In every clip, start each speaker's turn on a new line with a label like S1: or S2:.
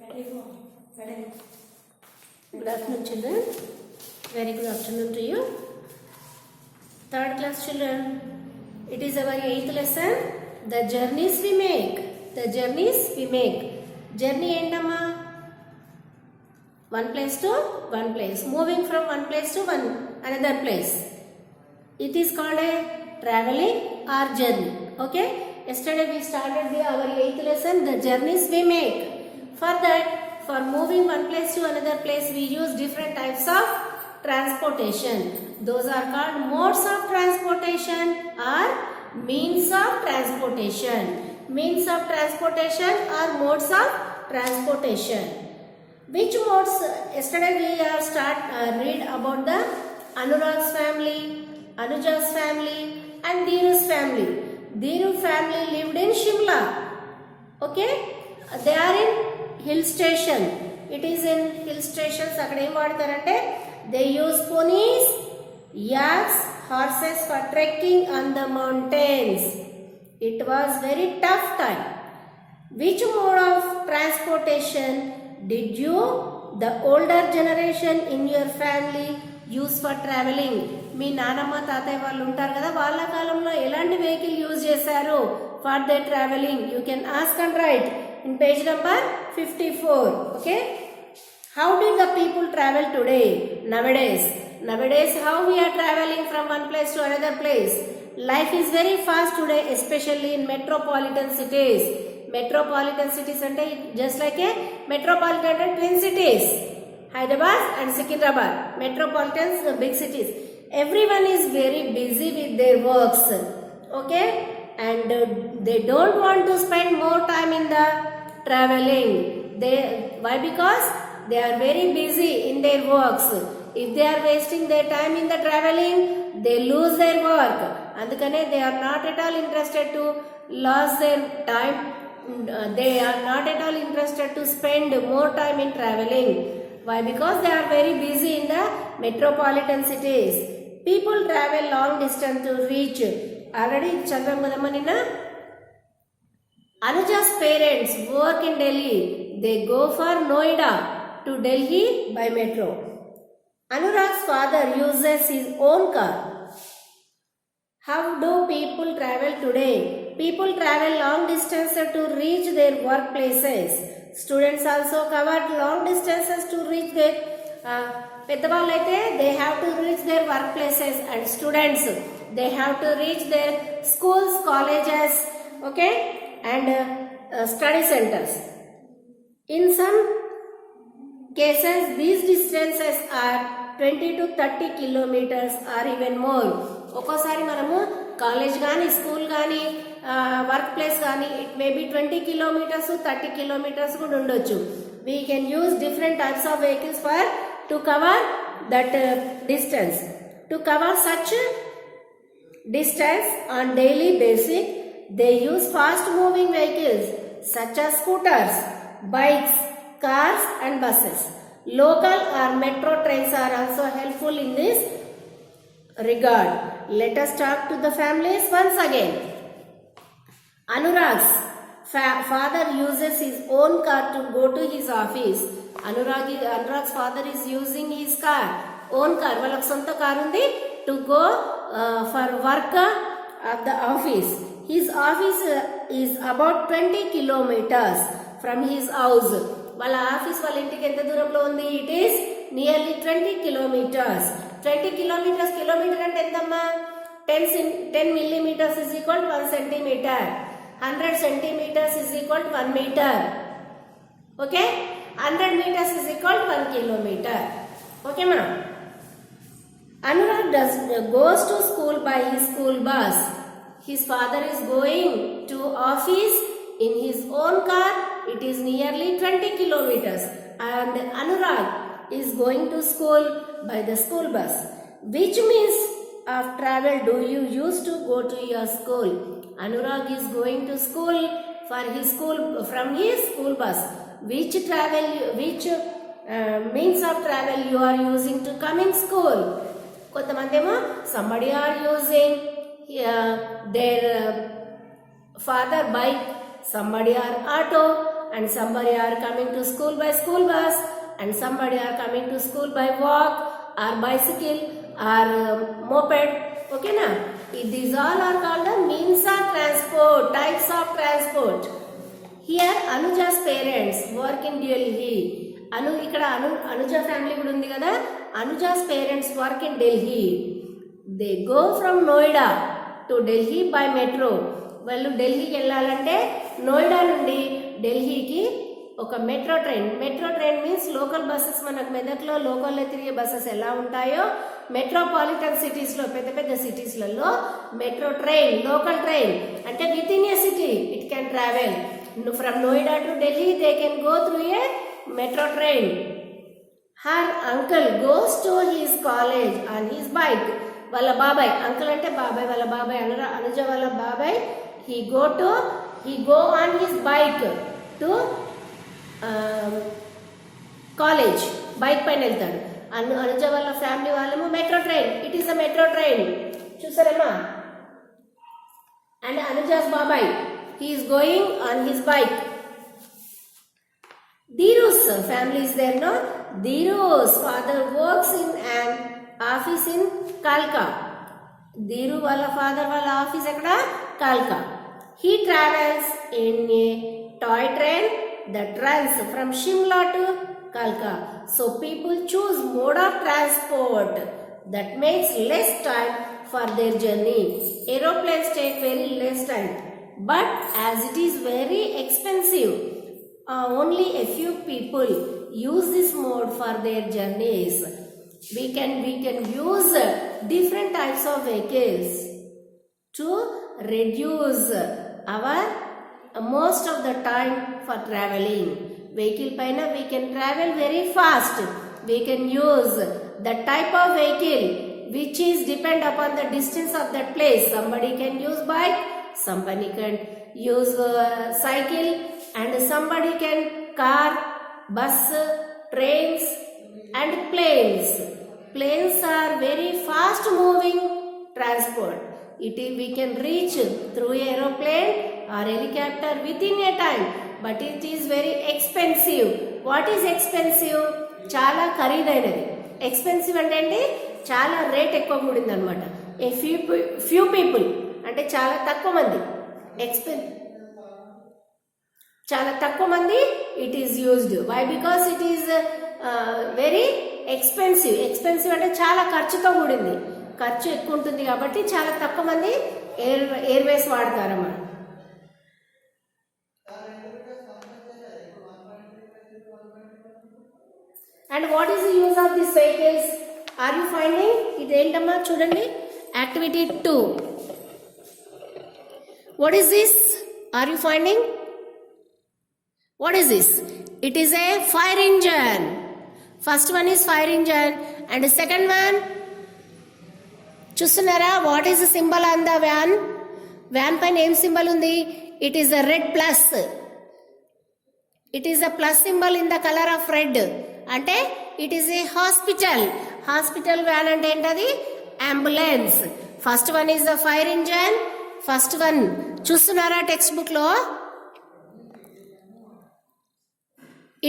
S1: Good afternoon, children. Very good afternoon to you. Third class children. It is our 8th lesson. The journeys we make. The journeys we make. Journey endama. One place to one place. Moving from one place to another place. It is called a traveling or journey. Okay. Yesterday we started our 8th lesson. The journeys we make. For that, for moving one place to another place, we use different types of transportation. Those are called modes of transportation or means of transportation. Means of transportation or modes of transportation. Which modes? Yesterday we are read about the Anurag's family, Anuja's family, and Dhiru's family. Dhiru family lived in Shimla. Okay, they are in hill station. It is in hill stations. అక్కడ ఏం వాడతారంటే they use ponies, yaks, horses for trekking on the mountains. It was very tough time. Which mode of transportation did you, the older generation in your family, use for traveling? మీ నానమ్మ తాతయ్య వాళ్ళు ఉంటారు కదా, వాళ్ళ కాలంలో ఎలాంటి వెహికల్ యూజ్ చేశారు for their traveling? You can ask and write in page number 54. Okay, how did the people travel today? Nowadays how we are traveling from one place to another place? Life is very fast today, especially in metropolitan cities. Metropolitan cities ante just like a metropolitan and twin cities, Hyderabad and Secunderabad. Metropolitans, big cities. Everyone is very busy with their works. Okay, and they don't want to spend more time in the traveling. Why? Because they are very busy in their works. If they are wasting their time in the traveling, they lose their work. Andukane they are not at all interested to lose their time. They are not at all interested to spend more time in traveling. Why? Because they are very busy in the metropolitan cities. People travel long distance to reach. Already చదివాం కదమ్మా నిన్న. Anuja's parents work in Delhi. They go for Noida to Delhi by metro. Anurag's father uses his own car. How do people travel today? People travel long distances to reach their workplaces. Students also cover long distances to reach their పెద్దవాళ్ళు అయితే they have to reach their workplaces, and students they have to reach their schools, colleges, okay, and study centers. In some cases these distances are 20 to 30 kilometers or even more. ఒక్కోసారి మనము college కానీ school కానీ work place కానీ it may be 20 kilometers 30 kilometers కూడా ఉండొచ్చు. We can use different types of vehicles to cover that distance. To cover such distance on daily basis, they use fast moving vehicles such as scooters, bikes, cars and buses. Local or metro trains are also helpful in this regard. Let us talk to the families once again. Anurag's father uses his own car to go to his office. Anurag's father is using his own car. వాళ్ళకి సొంత car ఉంది to go for work at the office. His office is about 20 kilometers from his house. వాళ్ళ office వాళ్ళ ఇంటికి ఎంత దూరంలో ఉంది? It is nearly 20 kilometers. 20 kilometers, kilometre అంటే ఎంతమ్మా? 10 millimeters is equal to 1 centimeter. 100 centimeters is equal to 1 meter. Okay, 100 meters is equal to 1 kilometer. Okay ma. Anurag goes to school by his school bus. His father is going to office in his own car. It is nearly 20 kilometers, and Anurag is going to school by the school bus. Which means of travel do you use to go to your school? Anurag is going to school from his school bus. Which means of travel you are using to come in school? కొంతమంది ఏమో somebody are using their father bike, somebody are auto, and somebody are coming to school by school bus, and somebody are coming to school by walk or bicycle or moped. Okay na? These all are called the means of transport, types of transport. Here Anuja's parents work in Delhi. Anuja family kuda undi kada. Anuja's parents work in Delhi. They go from Noida to Delhi by metro. వాళ్ళు ఢిల్లీకి వెళ్ళాలంటే నోయిడా నుండి ఢిల్లీకి ఒక metro train means local buses. మనకు మెదక్లో లోకల్లో తిరిగే బస్సెస్ ఎలా ఉంటాయో మెట్రోపాలిటన్ సిటీస్లో పెద్ద పెద్ద సిటీస్లలో మెట్రో ట్రైన్, లోకల్ ట్రైన్ అంటే with in a city it can travel. From Noida to Delhi they can go through a metro train. Her uncle goes to his college on his bike. వాళ్ళ బాబాయ్, uncle అంటే బాబాయ్, వాళ్ళ బాబాయ్ అనుజ వాళ్ళ బాబాయ్ he go on his bike to college. Bike పైన వెళ్తాడు. అనుజ వాళ్ళ ఫ్యామిలీ వాళ్ళేమో metro train. It is a metro train. చూసారమ్మా? అండ్ అనుజాస్ బాబాయ్ he is going on his bike. Dhiru's family is there, no? Dhiru's father works in an office in Kalka. Dhiru వాళ్ళ father వాళ్ళ office ఎక్కడ? కాల్కా. He travels in a toy train that runs from Shimla to Kalka. So people choose mode of transport that makes less time for their journey. Aeroplanes take very less time, but as it is very expensive, only a few people use this mode for their journeys. We can use different types of vehicles to reduce our most of the time for traveling. Vehicle paina we can travel very fast. We can use the type of vehicle which is depend upon the distance of that place. Somebody can use bike, somebody can use cycle, and somebody can car, bus, trains and planes. Planes are very fast moving transport. We can reach through aeroplane or helicopter within a time, but it is very expensive. What is expensive? చాలా ఖరీదైనది. Expensive అంటే చాలా rate ఎక్కువ కూడింది అనమాట. A few people అంటే చాలా తక్కువ మంది, చాలా తక్కువ మంది it is used. Why? Because it is very expensive. Expensive అంటే చాలా ఖర్చుతో కూడింది, ఖర్చు ఎక్కువ ఉంటుంది కాబట్టి చాలా తక్కువ మంది ఎయిర్వేస్ వాడతారమ్మా. And what is the use of this vehicles? Are you finding? ఇదేంటమ్మా చూడండి, activity 2. What is this? Are you finding? What is this? It is a fire engine. First one is fire engine and second one చూస్తున్నారా? What is the symbol on the van? Van పైన ఏం symbol ఉంది? It is the red plus. It is the plus symbol in the colour of red. అంటే it is A hospital. Hospital van అంటే ఏంటది? Ambulance. First one is the fire engine. First one చూస్తున్నారా text book లో?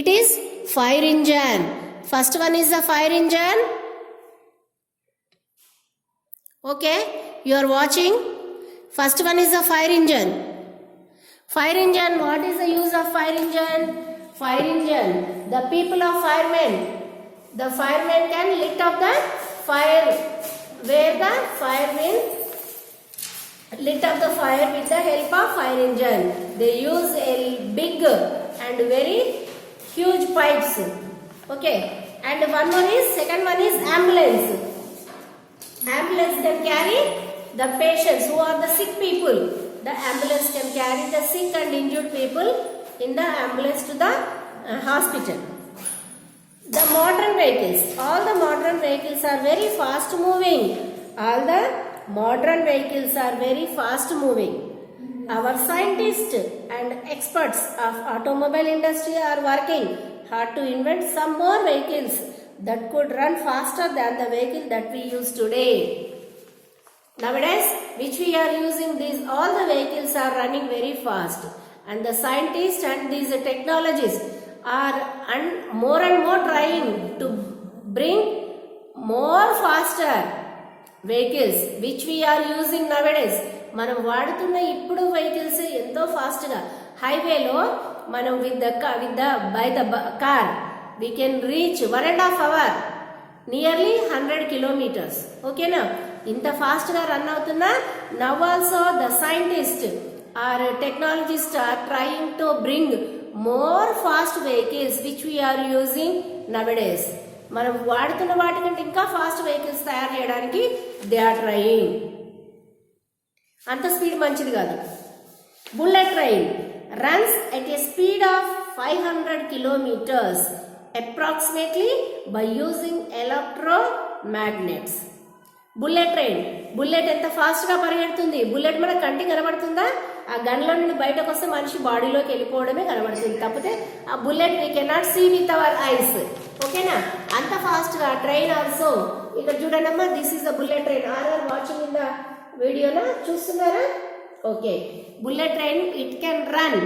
S1: It is fire engine. First one is the fire engine. Okay, you are watching. First one is the fire engine. Fire engine, what is the use of fire engine? Fire engine, the people of firemen. The firemen can lit up the fire where the firemen lit up the fire with the help of fire engine. They use a big and very huge pipes. Okay, and second one is ambulance. Ambulance can carry the patients who are the sick people. The ambulance can carry the sick and injured people in the ambulance to the hospital. The modern vehicles. All the modern vehicles are very fast moving. All the modern vehicles are very fast moving. Our scientists and experts of automobile industry are working hard to invent some more vehicles that could run faster than the vehicle that we use today. Nowadays, which we are using, these all the vehicles are running very fast. and the scientists and these technologists are more and more trying to bring more faster vehicles which we are using nowadays. మనం వాడుతున్న ఇప్పుడు vehicles ఎంతో fast గా హైవేలో మనం by the car we can reach 1.5 hours, nearly 100 kilometers. ఓకేనా? ఇంత fast గా రన్ అవుతున్నా now also the scientist or technologist are trying to bring more fast vehicles which we are using nowadays. మనం వాడుతున్న వాటికంటే ఇంకా ఫాస్ట్ వెహికల్స్ తయారు చేయడానికి దే ఆర్ ట్రయింగ్. అంత స్పీడ్ మంచిది కాదు. Bullet train runs at a speed of 500 kilometers approximately by using electromagnets. Bullet train, bullet ఎంత ఫాస్ట్ గా పరిగెడుతుంది. బుల్లెట్ మన కంటికి కనబడుతుందా? ఆ గన్లో నుండి బయటకు వస్తే మనిషి బాడీలోకి వెళ్ళిపోవడమే కనబడుతుంది. కాకపోతే ఆ bullet we cannot see with our eyes. ఓకేనా? అంత ఫాస్ట్ గా ట్రైన్ ఆల్సో. ఇక్కడ చూడండి అమ్మా, this is the bullet train. Are watching in the వీడియోనా? చూస్తున్నారా? Okay. Bullet train it can run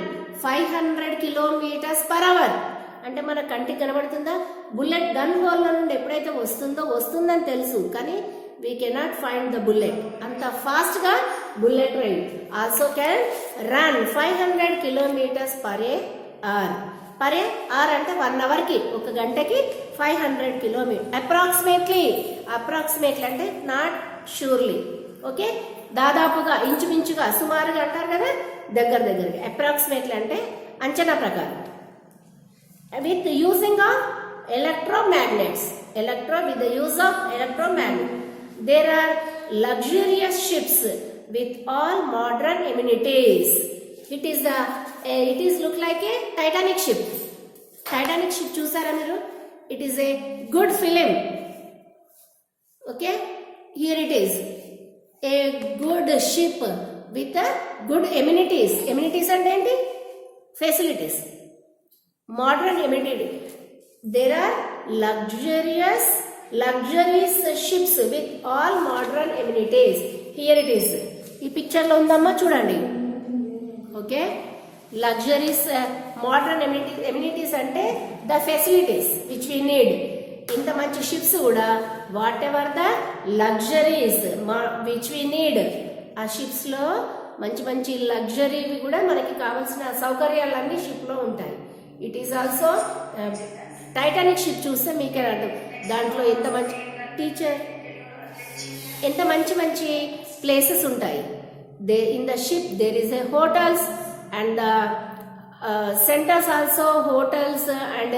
S1: 500 kilometers per hour. అంటే మన కంటికి కనబడుతుందా? బుల్లెట్ గన్ హోల్ నుండి ఎప్పుడైతే వస్తుందని తెలుసు, కానీ we cannot find the bullet. అంత ఫాస్ట్ గా bullet train also can run 500 kilometers per hour. Per hour అంటే 1 hour కి, ఒక గంటకి 500 kilometers. అప్రాక్సిమేట్లీ అంటే నాట్ షూర్లీ. ఓకే, దాదాపుగా, ఇంచుమించుగా, సుమారుగా అంటారు కదా, దగ్గరగా. అప్రాక్సిమేట్లీ అంటే అంచనా ప్రకారం. with the using of electromagnets, with the use of electromagnets. There are luxurious ships with all modern amenities. It is look like a Titanic ship. Titanic ship chusara meeru? It is a good film. Okay, here it is a good ship with a good amenities. Amenities అంటే ఏంటి? Facilities. Modern amenity. There are luxurious ships with all modern amenities. Here it is. ఈ picture లో ఉందమ్మా, చూడండి. Okay, luxuries, modern amenities అంటే the facilities which we need. ఇంత మంచి ships కూడా whatever the luxuries which we need, ఆ ships లో మంచి లగ్జరీవి కూడా మనకి కావాల్సిన సౌకర్యాలన్నీ షిప్ లో ఉంటాయి. It is also Titanic ship చూస్తే మీకే అర్థం. దాంట్లో ఎంత మంచి ప్లేసెస్ ఉంటాయి. In the ship there is a hotels and the centres also. Hotels and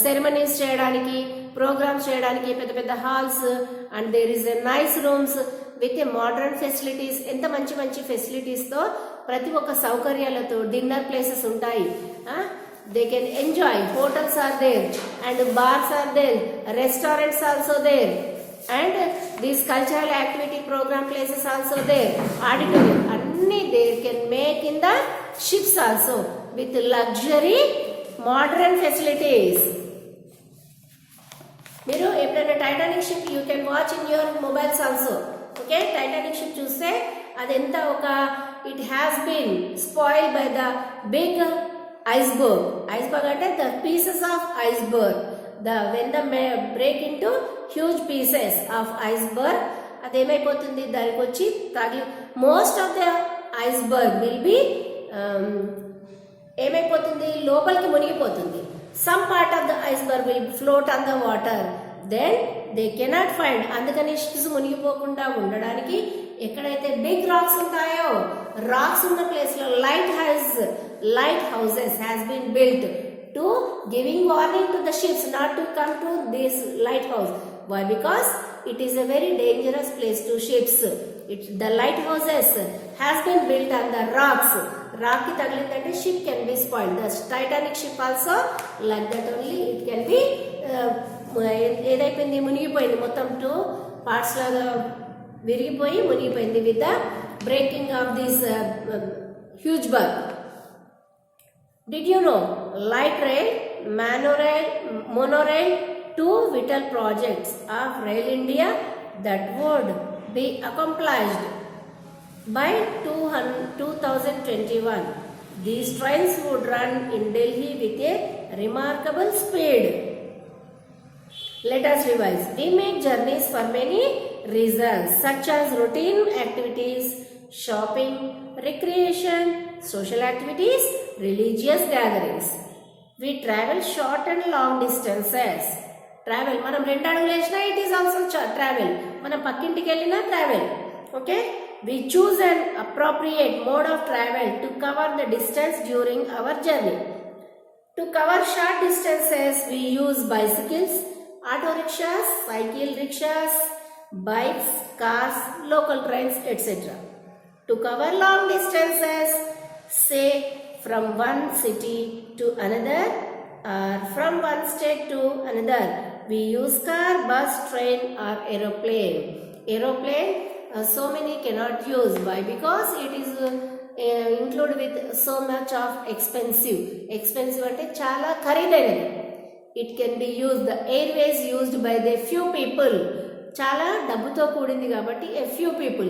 S1: ceremonies చేయడానికి, ప్రోగ్రామ్స్ చేయడానికి పెద్ద halls, and there is a nice rooms with a modern facilities. ఎంత మంచి ఫెసిలిటీస్ తో, ప్రతి ఒక్క సౌకర్యాలతో. డిన్నర్ ప్లేసెస్ ఉంటాయి. They can enjoy. Hotels are there and bars are there. Restaurants also there, and these cultural activity program places also there. Auditorium anni they can make in the ships also with luxury modern facilities. మీరు ఎప్పుడైనా Titanic ship you can watch in your mobiles also. Okay, Titanic ship చూస్తే అదెంత it has been spoil by the big iceberg. Iceberg అంటే the pieces of iceberg. When the break into huge pieces of iceberg, అదేమైపోతుంది, దానికి వచ్చి తగిలి most of the iceberg will be ఏమైపోతుంది, లోపలికి మునిగిపోతుంది. Some part of the iceberg will float on the water. Then they cannot find. అందుకని ships మునిగిపోకుండా ఉండడానికి ఎక్కడైతే బిగ్ రాక్స్ ఉంటాయో, రాక్స్ ఉన్న ప్లేస్ లో light houses has been built to giving warning to the ships not to come to this lighthouse. Why? Because it is a very dangerous place to ships. The lighthouses has been built on the rocks. Rock ki tagilindante ship can be spoiled. The Titanic ship also like that only. It can be ఏదైపోయింది, మునిగిపోయింది. మొత్తం 2 parts లాగా విరిగిపోయి మునిగిపోయింది with the breaking of this huge berg. Did you know light rail, monorail, 2 vital projects of Rail India that would be accomplished by 2021. These trains would run in Delhi with a remarkable speed. Let us revise. We make journeys for many reasons such as routine activities, shopping, recreation, social activities, religious gatherings. We travel short and long distances. Travel, మనం 2 అడుగులు వేసినా it is also travel. మనం పక్కింటికి వెళ్ళినా travel. Okay? We choose an appropriate mode of travel to cover the distance during our journey. To cover short distances, we use bicycles, auto rickshaws, cycle rickshaws, bikes, cars, local trains, etc. To cover long distances, say from one city to another or from one state to another, we use car, bus, train or aeroplane. Aeroplane, so many cannot use. Why? Because it is included with so much of expensive. Expensive ante chala ఖరీదైనది. It can be used, the airways used by the few people. చాలా డబ్బుతో కూడింది కాబట్టి a few people.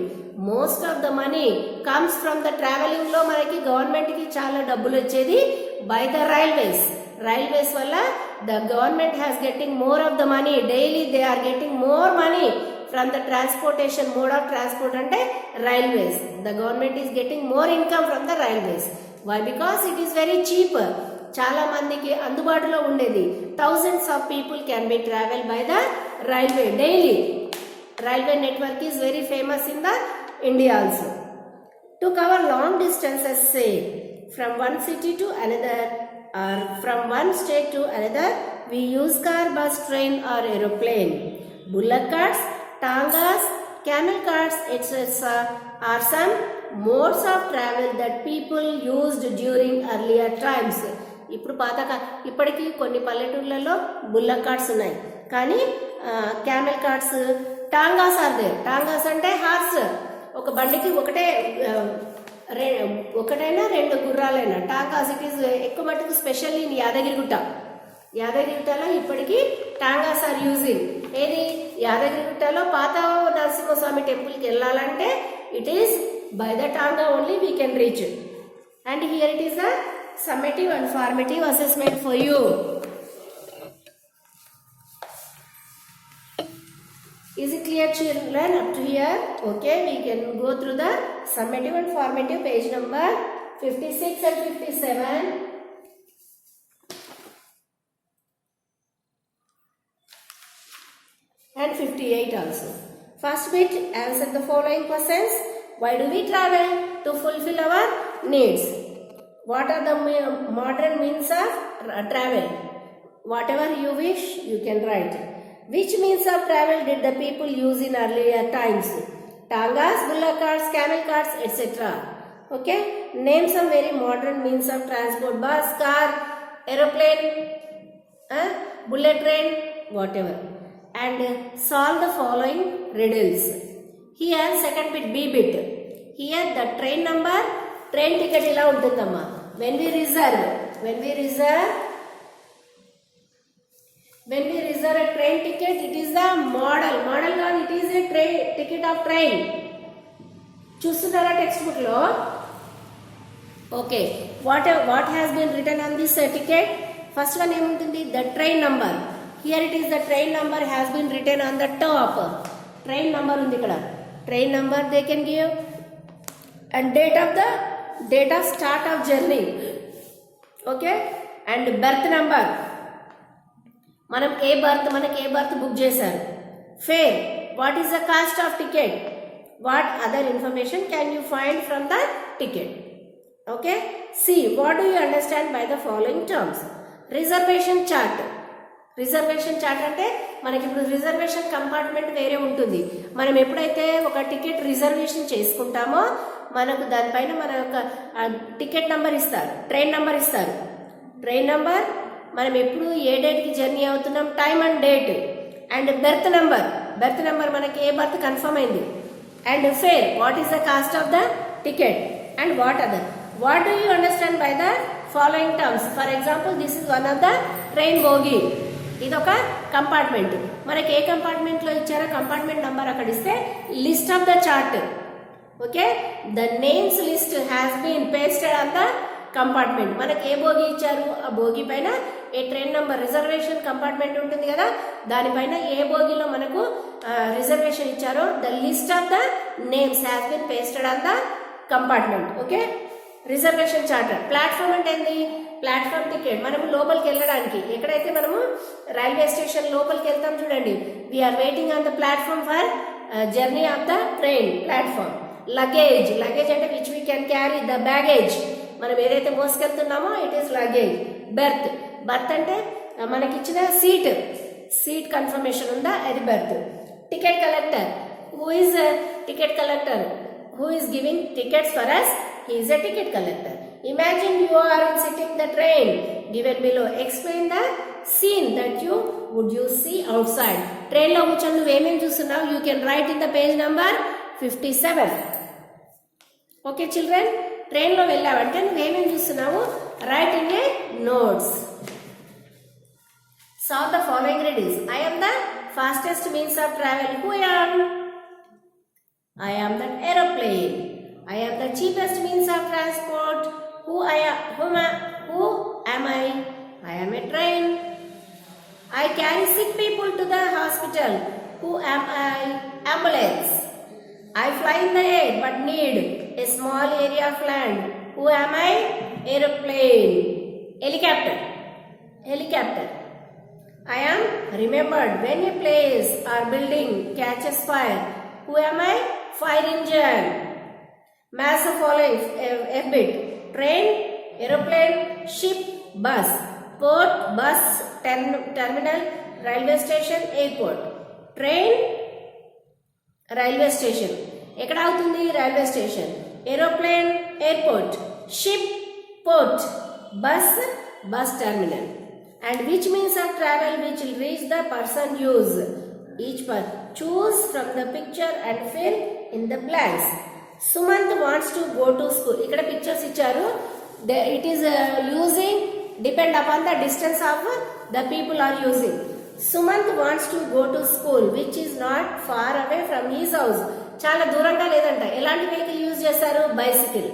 S1: Most of the money comes from the traveling లో మనకి government కి చాలా డబ్బులు వచ్చేది by the railways. Railways వల్ల the government has getting more of the money. Daily they are getting more money from the transportation mode of transport ante railways. The government is getting more income from the railways. Why? Because it is very cheap. చాలా మందికి అందుబాటులో ఉండేది. Thousands of people can be travel by the railway daily. Railway network is very famous in the India also. To cover long distances, say from one city to another or from one state to another, we use car, bus, train or aeroplane. Bullock carts, tangas, camel carts, etc. are some modes of travel that people used during earlier times. ఇప్పుడు ఇప్పటికీ కొన్ని పల్లెటూళ్ళలో bullock carts ఉన్నాయి, కానీ camel carts, టాంగాస్ are there. టాంగాస్ అంటే horse, ఒక బండికి ఒకటైనా 2 గుర్రాలైనా. టాంగాస్ ఇట్ ఈస్ ఎక్కువ మటుకు స్పెషల్లీ ఇన్ యాదగిరిగుట్టలో ఇప్పటికీ టాంగాస్ ఆర్ యూజింగ్. ఏది యాదగిరిగుట్టలో పాత నరసింహస్వామి టెంపుల్కి వెళ్ళాలంటే it is by the tonga only we can reach. And here it is the summative and formative assessment for you. Is it clear, children, up to here? Okay, we can go through the summative and formative, page number 56 and 57. And 58 also. First bit, answer the following questions. Why do we travel? To fulfill our needs. What are the modern means of travel? Whatever you wish, you can write. Which means of travel did the people use in earlier times? Tangas, bullock carts, camel carts, etc. Okay? Name some very modern means of transport. Bus, car, aeroplane, bullet train, whatever. And solve the following riddles. Here, second bit, B bit. Here, the train number, train ticket ila untundamma. When we reserve a train ticket, it is the model కాదు, it is a train ticket of train. చూస్తున్నారా text book లో? Okay, what has been written on this ticket? First one ఏముంటుంది? The train number. Here it is the train number has been written on the top. Train number ఉంది ఇక్కడ. Train number they can give, and date of start of journey. Okay, and berth number, మనకి ఏ berth book చేశారు. Fare, what is the cost of ticket, what other information can you find from the ticket. Okay, see, what do you understand by the following terms. Reservation chart అంటే మనకి ఇప్పుడు reservation compartment వేరే ఉంటుంది. మనం ఎప్పుడైతే ఒక ticket reservation చేసుకుంటామో మనకు దానిపైన మన యొక్క టికెట్ నెంబర్ ఇస్తారు, ట్రైన్ నెంబర్ ఇస్తారు. ట్రైన్ నెంబర్, మనం ఎప్పుడు ఏ డేట్కి జర్నీ అవుతున్నాం, time and date. And berth number మనకి ఏ బర్త్ కన్ఫర్మ్ అయింది. And fare, what is the cost of the ticket. And what other. What do you understand by the following terms. For example, this is one of the train bogie. ఇది ఒక compartment. మనకి ఏ కంపార్ట్మెంట్లో ఇచ్చారో compartment number అక్కడ ఇస్తే list of the chart. Okay, the names list has been pasted on the compartment. మనకి ఏ bogie ఇచ్చారు, ఆ బోగి పైన ఏ ట్రైన్ నంబర్ రిజర్వేషన్ కంపార్ట్మెంట్ ఉంటుంది కదా, దానిపైన ఏ బోగిలో మనకు రిజర్వేషన్ ఇచ్చారో the list of the names has been pasted on the compartment. Okay, reservation charter. Platform అంటే ఏంది, ప్లాట్ఫామ్ టికెట్. మనము లోపలికి వెళ్ళడానికి, ఎక్కడైతే మనము రైల్వే స్టేషన్ లోపలికి వెళ్తాం చూడండి, we are waiting on the platform for journey of the train platform. Luggage, luggage అంటే which we can carry the baggage, మనం ఏదైతే మోసుకెళ్తున్నామో it is luggage. Berth, berth అంటే మనకి ఇచ్చిన సీట్ కన్ఫర్మేషన్ ఉందా, అది berth. Ticket collector, who is ticket collector, who is giving tickets for us, he is a ticket collector. Imagine you are sitting the train given below. Explain the scene that you would you see outside. Train lo కూర్చొని నువ్వు ఏమేమి చూస్తున్నావు, you can write in the page number 57. Okay children, train లో వెళ్ళావంటే నువ్వు ఏమేమి చూస్తున్నావు, write in a notes. Solve the following riddles. I am the fastest means of travel. Who I am? I am the aeroplane. I am the cheapest means of transport. Who am I? I am a train. I carry sick people to the hospital. Who am I? Ambulance. I fly in the air but need a small area of land. Who am I? Aeroplane. Helicopter. I am remembered when a place or building catches fire. Who am I? Fire engine. Mass of following a bit. Train, aeroplane, ship, bus. Port, bus, terminal, railway station, airport. Train, railway station. ఎక్కడ అవుతుంది, railway station. Aeroplane, airport. Ship, port. Bus terminal. And which means of travel which will reach the person use. Each part. Choose from the picture and fill in the blanks. Sumant wants to go to school. ఇక్కడ pictures ఇచ్చారు. It is using depend upon the distance of the people are using. Sumant wants to go to school which is not far away from his house. చాలా దూరంగా లేదంట. ఎలాంటి vehicle use చేశారు, bicycle.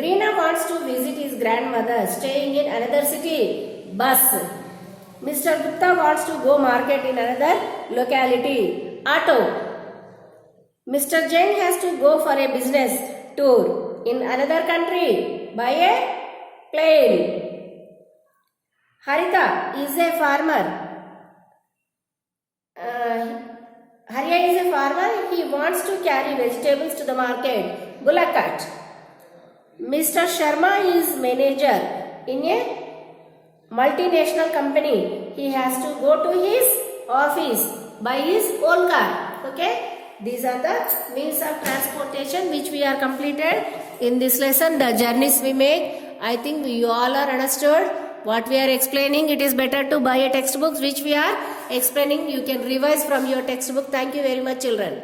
S1: Reena wants to visit his grandmother staying in another city. Bus. Mr. Gupta wants to go market in another locality. Auto. Mr. Jain has to go for a business tour in another country by a plane. Harita is a farmer. Hariya is a farmer. He wants to carry vegetables to the market. Bullock cart. Mr. Sharma is manager in a multinational company. He has to go to his office by his own car. Okay, these are the means of transportation which we are completed in this lesson. The journeys we make, I think you all are understood what we are explaining. It is better to buy a textbook which we are explaining. You can revise from your textbook. Thank you very much children.